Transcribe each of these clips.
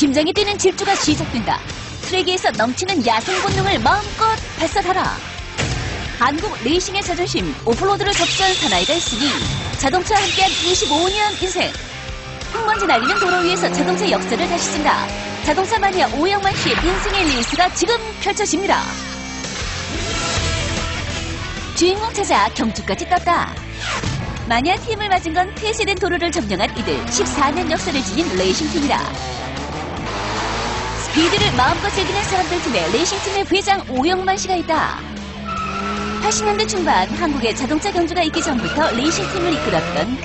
심장이 뛰는 질주가 시작된다. 트랙에서 넘치는 야생 본능을 마음껏 발산하라. 한국 레이싱의 자존심, 오프로드를 접수한 사나이가 있으니 자동차와 함께한 25년 인생. 흙먼지 날리는 도로 위에서 자동차 역사를 다시 쓴다. 자동차 마니아 오영만 씨의 인생의 레이스가 지금 펼쳐집니다. 주인공 찾아 경주까지 떴다. 마니아 팀을 맞은 건 폐쇄된 도로를 점령한 이들 14년 역사를 지닌 레이싱팀이다. 스피드를 마음껏 즐기는 사람들 팀에 레이싱팀의 회장 오영만 씨가 있다. 80년대 중반 한국에 자동차 경주가 있기 전부터 레이싱팀을 이끌었던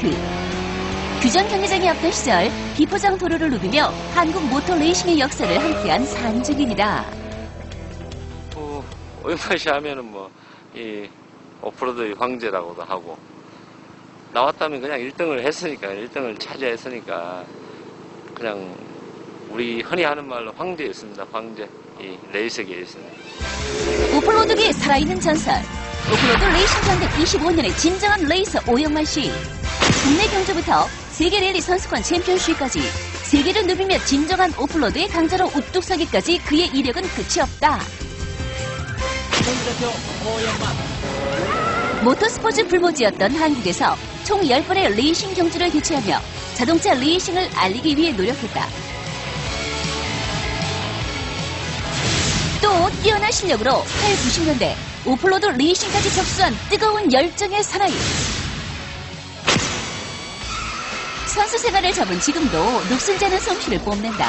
규전 경기장이 없던 시절 비포장 도로를 누비며 한국 모터 레이싱의 역사를 함께한 산증인이다. 오영만 씨 하면은 이 오프로드의 황제라고도 하고, 나왔다면 그냥 1등을 했으니까, 1등을 차지했으니까, 그냥 우리 흔히 하는 말로 황제였습니다. 황제. 이 레이스계였습니다. 오프로드계의 살아있는 전설. 오프로드 레이싱 전국 25년의 진정한 레이서 오영만 씨. 국내 경주부터 세계 랠리 선수권 챔피언십까지 세계를 누비며 진정한 오프로드의 강자로 우뚝 서기까지 그의 이력은 끝이 없다. 모터스포츠 불모지였던 한국에서 총 10번의 레이싱 경주를 개최하며 자동차 레이싱을 알리기 위해 노력했다. 또 뛰어난 실력으로 8, 90년대 오프로드 레이싱까지 접수한 뜨거운 열정의 사나이. 선수 생활을 접은 지금도 녹슬지 않은 솜씨를 뽐낸다.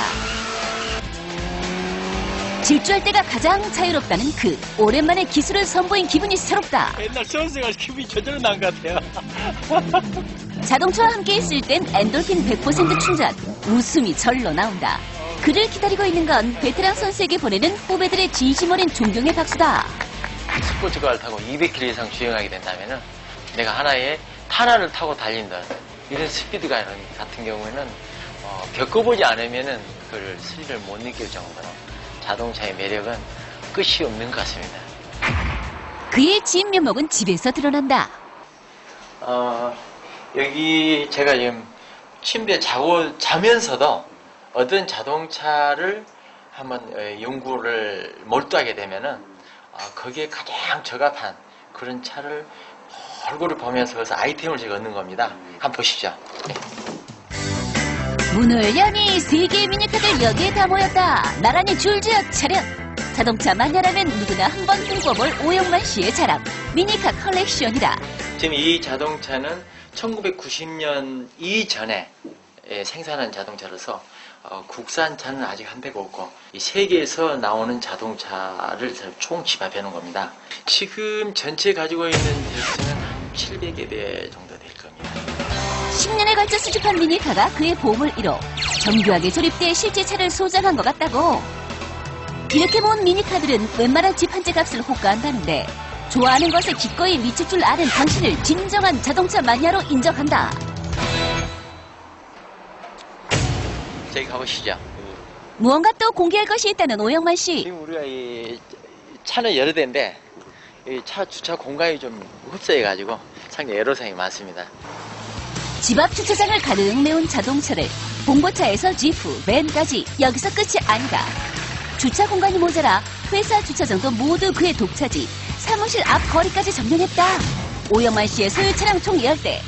질주할 때가 가장 자유롭다는 오랜만에 기술을 선보인 기분이 새롭다. 옛날 선수가 기분이 저절로 난 것 같아요. 자동차와 함께 있을 땐 엔돌핀 100% 충전, 웃음이 절로 나온다. 그를 기다리고 있는 건 베테랑 선수에게 보내는 후배들의 진심 어린 존경의 박수다. 스포츠카를 타고 200km 이상 주행하게 된다면은 내가 하나의 탄화를 타고 달린다. 이런 스피드가 같은 경우에는 겪어보지 않으면은 그걸 스릴을 못 느낄 정도로 자동차의 매력은 끝이 없는 것 같습니다. 그의 진면목은 집에서 드러난다. 여기 제가 지금 침대에 자면서도 어떤 자동차를 한번 연구를 몰두하게 되면은 거기에 가장 적합한 그런 차를 얼굴을 보면서 그래서 아이템을 제가 얻는 겁니다. 한번 보시죠. 네. 문을 여니 세계의 미니카들 여기에 다 모였다. 나란히 줄지어 차렷. 자동차 마니아라면 누구나 한번 꿈꿔볼 오영만 씨의 자랑. 미니카 컬렉션이다. 지금 이 자동차는 1990년 이전에 생산한 자동차로서 국산차는 아직 한 대가 없고 이 세계에서 나오는 자동차를 총 집합해 놓은 겁니다. 지금 전체 가지고 있는 대수는 한 700여 대 정도 될 겁니다. 10년에 걸쳐 수집한 미니카가 그의 보물 1호. 정교하게 조립돼 실제 차를 소장한 것 같다고. 이렇게 모은 미니카들은 웬만한 집 한 채 값을 호가한다는데 좋아하는 것에 기꺼이 미칠 줄 아는 당신을 진정한 자동차 마니아로 인정한다. 저기 가보시죠. 무언가 또 공개할 것이 있다는 오영만 씨. 지금 우리가 이 차는 여러 대인데 이 차 주차 공간이 좀 흡사해가지고 상당히 애로사항이 많습니다. 집 앞 주차장을 가득 메운 자동차를 봉고차에서 지프, 밴까지 여기서 끝이 아니다. 주차 공간이 모자라 회사 주차장도 모두 그의 독차지. 사무실 앞 거리까지 점령했다. 오영만 씨의 소유 차량 총 10대.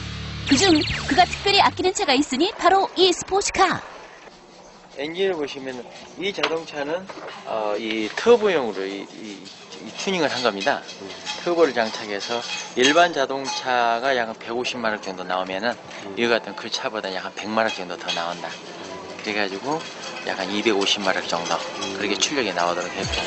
그중 그가 특별히 아끼는 차가 있으니 바로 이 스포츠카. 엔진을 보시면 이 자동차는 이 터보용으로 이 튜닝을 한 겁니다. 터보를 장착해서 일반 자동차가 약 150마력 정도 나오면은 이거 같은 그 차보다 약 100마력 정도 더 나온다. 그래가지고 약간 250마력 정도 그렇게 출력이 나오도록 했고.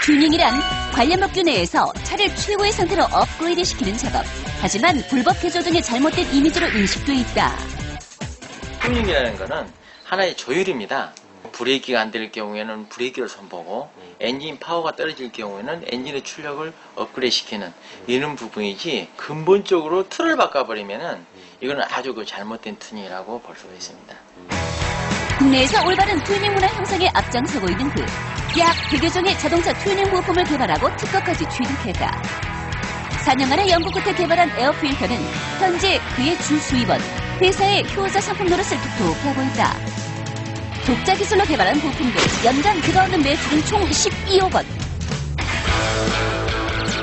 튜닝이란 관련 법규 내에서 차를 최고의 상태로 업그레이드 시키는 작업. 하지만 불법 개조 등의 잘못된 이미지로 인식돼 있다. 튜닝이라는 거는 하나의 조율입니다. 브레이크가 안 될 경우에는 브레이크를 손보고 엔진 파워가 떨어질 경우에는 엔진의 출력을 업그레이드 시키는 이런 부분이지 근본적으로 틀을 바꿔버리면은 이거는 아주 잘못된 튜닝이라고 볼 수가 있습니다. 국내에서 올바른 튜닝 문화 형성에 앞장서고 있는 약 100여 종의 자동차 튜닝 부품을 개발하고 특허까지 취득했다. 4년간의 연구 끝에 개발한 에어필터는 현재 그의 주 수입원, 회사의 효자 상품 노릇을 톡톡히 하고 있다. 독자 기술로 개발한 부품들, 연간 들어오는 매출은 총 12억 원.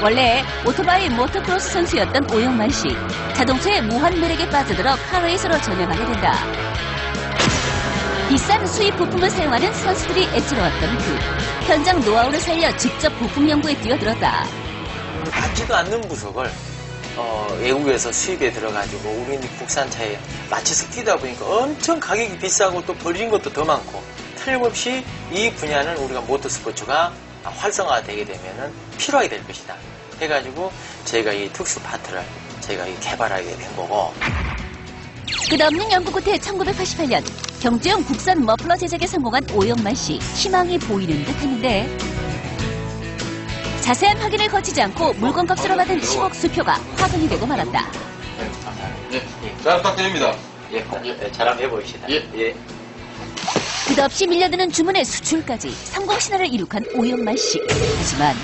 원래 오토바이 모터크로스 선수였던 오영만 씨. 자동차의 무한 매력에 빠져들어 카레이서로 전향하게 된다. 비싼 수입 부품을 사용하는 선수들이 애처로웠던 그 현장 노하우를 살려 직접 부품 연구에 뛰어들었다. 맞지도 않는 부속을 외국에서 수입에 들어가지고 우리 국산차에 맞춰서 끼다 보니까 엄청 가격이 비싸고 또 벌린 것도 더 많고, 틀림없이 이 분야는 우리가 모터스포츠가 활성화되게 되면은 필요하게 될 것이다 해가지고 저희가 이 특수 파트를 저희가 개발하게 된 거고. 끝없는 연구 끝에 1988년 경주용 국산 머플러 제작에 성공한 오영만 씨. 희망이 보이는 듯 했는데 자세한 확인을 거치지 않고 물건값으로 받은 10억 수표가 화근이 되고 말았다. 네, 감사합니다. 예, 잘 부탁드립니다. 예, 잘 한번 해보시다. 예. 끝없이 밀려드는 주문의 수출까지 성공 신화를 이룩한 오영만 씨. 하지만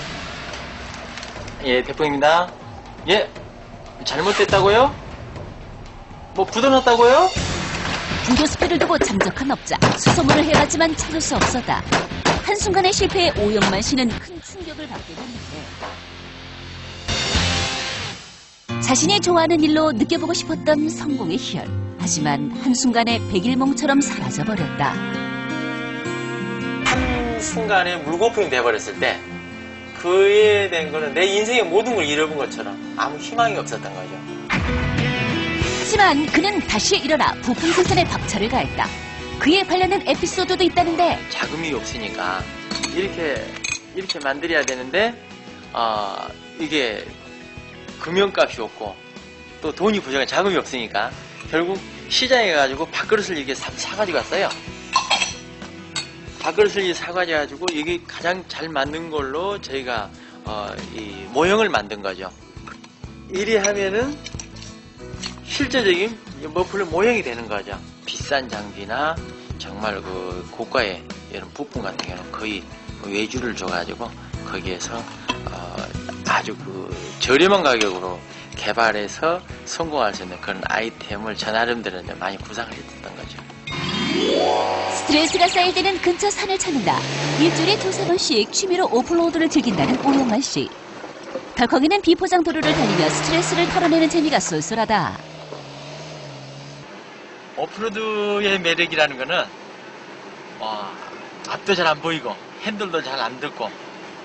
예, 대표입니다. 예, 잘못됐다고요? 뭐 굳어놨다고요? 구조수표를 두고 잠적한 업자. 수소문을 해봤지만 찾을 수 없었다. 한순간의 실패에 오영만 씨는 큰 충격을 받게 됐는데 자신이 좋아하는 일로 느껴보고 싶었던 성공의 희열. 하지만 한순간에 백일몽처럼 사라져버렸다. 한순간에 물거품이 돼버렸을 때 그에 대한 거는 내 인생의 모든 걸 잃어본 것처럼 아무 희망이 없었던 거죠. 하지만 그는 다시 일어나 부품 생산에 박차를 가했다. 그에 관련된 에피소드도 있다는데 자금이 없으니까 이렇게 만들어야 되는데 이게 금연값이 없고 또 돈이 부족해, 자금이 없으니까 결국 시장에 가지고 밥그릇을 이렇게 사가지고 왔어요. 밥그릇을 사가지고 가지고 이게 가장 잘 맞는 걸로 저희가 이 모형을 만든 거죠. 이리 하면은 실제적인 머플러 모형이 되는 거죠. 비싼 장비나 정말 그 고가의 이런 부품 같은 경우는 거의 외주를 줘가지고 거기에서 아주 그 저렴한 가격으로 개발해서 성공할 수 있는 그런 아이템을 저 나름대로 많이 구상을 했던 거죠. 스트레스가 쌓일 때는 근처 산을 찾는다. 일주일에 2-3번씩 취미로 오프로드를 즐긴다는 오영만 씨. 덜컹이는 비포장 도로를 달리며 스트레스를 털어내는 재미가 쏠쏠하다. 오프로드의 매력이라는 거는 앞도 잘 안 보이고 핸들도 잘 안 들고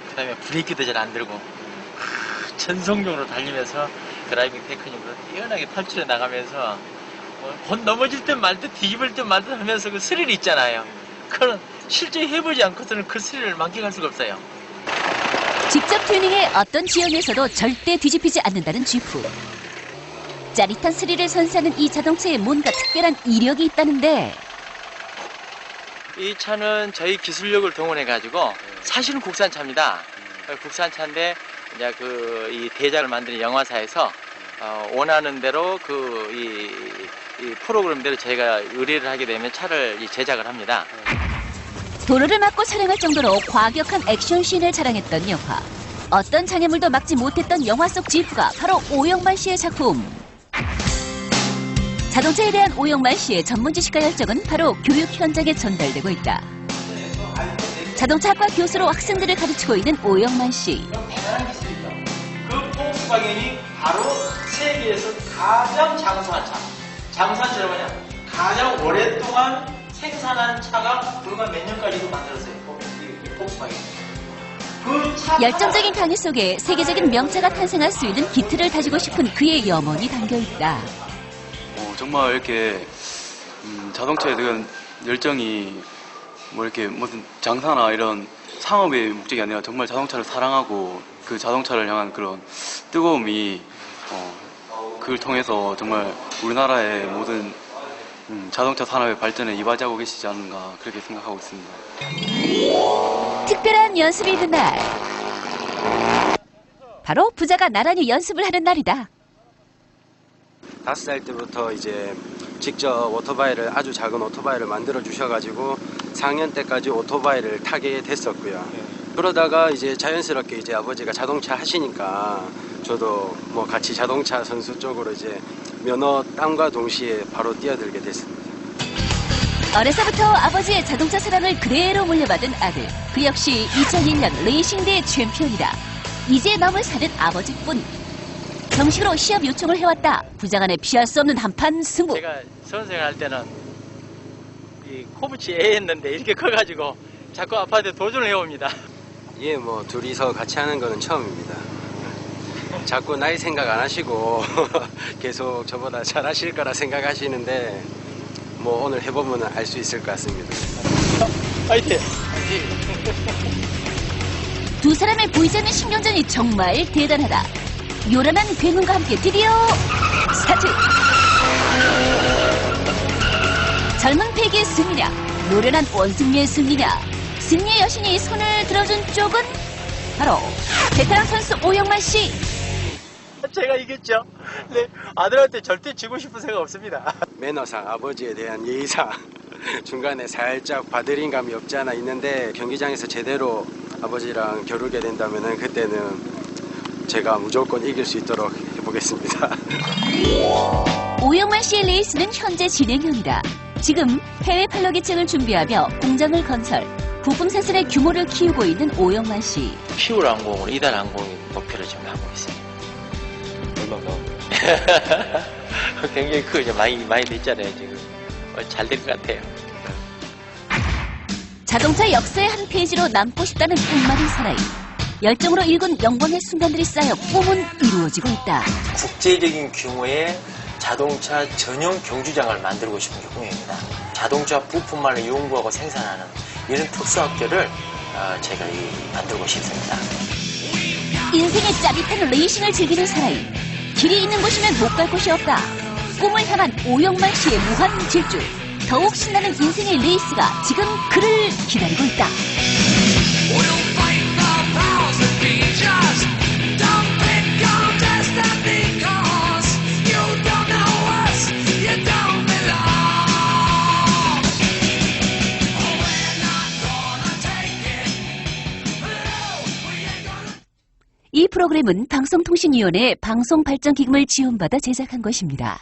그 다음에 브레이크도 잘 안 들고 전속력으로 달리면서 드라이빙 테크닉으로 뛰어나게 탈출해 나가면서 넘어질 듯 말 듯 뒤집을 듯 말 듯 하면서 그 스릴이 있잖아요. 그건 실제 해보지 않고서는 그 스릴을 만끽할 수가 없어요. 직접 튜닝해 어떤 지형에서도 절대 뒤집히지 않는다는 지프. 짜릿한 스릴을 선사하는 이 자동차에 뭔가 특별한 이력이 있다는데 이 차는 저희 기술력을 동원해 가지고 사실은 국산차입니다. 국산차인데 이제 이 대작을 만드는 영화사에서 원하는 대로 이 프로그램대로 저희가 의뢰를 하게 되면 차를 제작을 합니다. 도로를 막고 촬영할 정도로 과격한 액션씬을 자랑했던 영화. 어떤 장애물도 막지 못했던 영화 속 지프가 바로 오영만 씨의 작품. 자동차에 대한 오영만 씨의 전문 지식과 열정은 바로 교육 현장에 전달되고 있다. 자동차학과 교수로 학생들을 가르치고 있는 오영만 씨. 대단한 기술이죠. 그 폭스바겐이 바로 세계에서 가장 장수한 차. 장수한 차가 뭐냐? 가장 오랫동안 생산한 차가 불과 몇 년까지도 만들었어요. 이 폭스바겐. 열정적인 강의 속에 세계적인 명차가 탄생할 수 있는 기틀을 다지고 싶은 그의 염원이 담겨있다. 정말 이렇게 자동차에 대한 열정이 뭐 이렇게 무슨 장사나 이런 상업의 목적이 아니라 정말 자동차를 사랑하고 그 자동차를 향한 그런 뜨거움이 그걸 통해서 정말 우리나라의 모든 자동차 산업의 발전에 이바지하고 계시지 않는가 그렇게 생각하고 있습니다. 특별한 연습이 있는 날. 바로 부자가 나란히 연습을 하는 날이다. 5살 때부터 이제 직접 오토바이를 아주 작은 오토바이를 만들어 주셔가지고 4학년 때까지 오토바이를 타게 됐었고요. 그러다가 이제 자연스럽게 이제 아버지가 자동차 하시니까 저도 뭐 같이 자동차 선수 쪽으로 이제 면허 땀과 동시에 바로 뛰어들게 됐습니다. 어려서부터 아버지의 자동차 사랑을 그대로 물려받은 아들. 그 역시 2001년 레이싱대의 챔피언이다. 이제 남을 사는 아버지뿐. 정식으로 시합 요청을 해왔다. 부장안에 피할 수 없는 한판 승부. 제가 선생을 할 때는 이 코브치 애였는데 이렇게 커가지고 자꾸 아빠한테 도전을 해옵니다. 예, 뭐 둘이서 같이 하는 거는 처음입니다. 자꾸 나이 생각 안 하시고 계속 저보다 잘하실 거라 생각하시는데 뭐 오늘 해보면 알 수 있을 것 같습니다. 화이팅! 두 사람의 보이지 않는 신경전이 정말 대단하다. 요란한 괴물과 함께 드디어 스타트! 젊은 패기의 승리냐, 노련한 원승리의 승리냐. 승리의 여신이 손을 들어준 쪽은 바로 베테랑 선수 오영만 씨. 제가 이겼죠. 네, 아들한테 절대 지고 싶은 생각 없습니다. 매너상, 아버지에 대한 예의상 중간에 살짝 봐드린 감이 없지 않아 있는데 경기장에서 제대로 아버지랑 겨루게 된다면 그때는 제가 무조건 이길 수 있도록 해보겠습니다. 오영만 씨의 레이스는 현재 진행형이다. 지금 해외 팔로 개척을 준비하며 공장을 건설, 부품 생산의 규모를 키우고 있는 오영만 씨. 시울 항공으로 이달 항공이 목표를 지금 하고 있습니다. 얼마나? 굉장히 크죠. 많이 됐잖아요, 지금. 잘 될 것 같아요. 자동차 역사의 한 페이지로 남고 싶다는 꿈만인 사나이. 열정으로 일군 영광의 순간들이 쌓여 꿈은 이루어지고 있다. 국제적인 규모의 자동차 전용 경주장을 만들고 싶은 게 꿈입니다. 자동차 부품만을 연구하고 생산하는 이런 특수학교를 제가 만들고 싶습니다. 인생의 짜릿한 레이싱을 즐기는 사나이. 길이 있는 곳이면 못 갈 곳이 없다. 꿈을 향한 오영만 씨의 무한 질주. 더욱 신나는 인생의 레이스가 지금 그를 기다리고 있다. 이 프로그램은 방송통신위원회 방송발전기금을 지원받아 제작한 것입니다.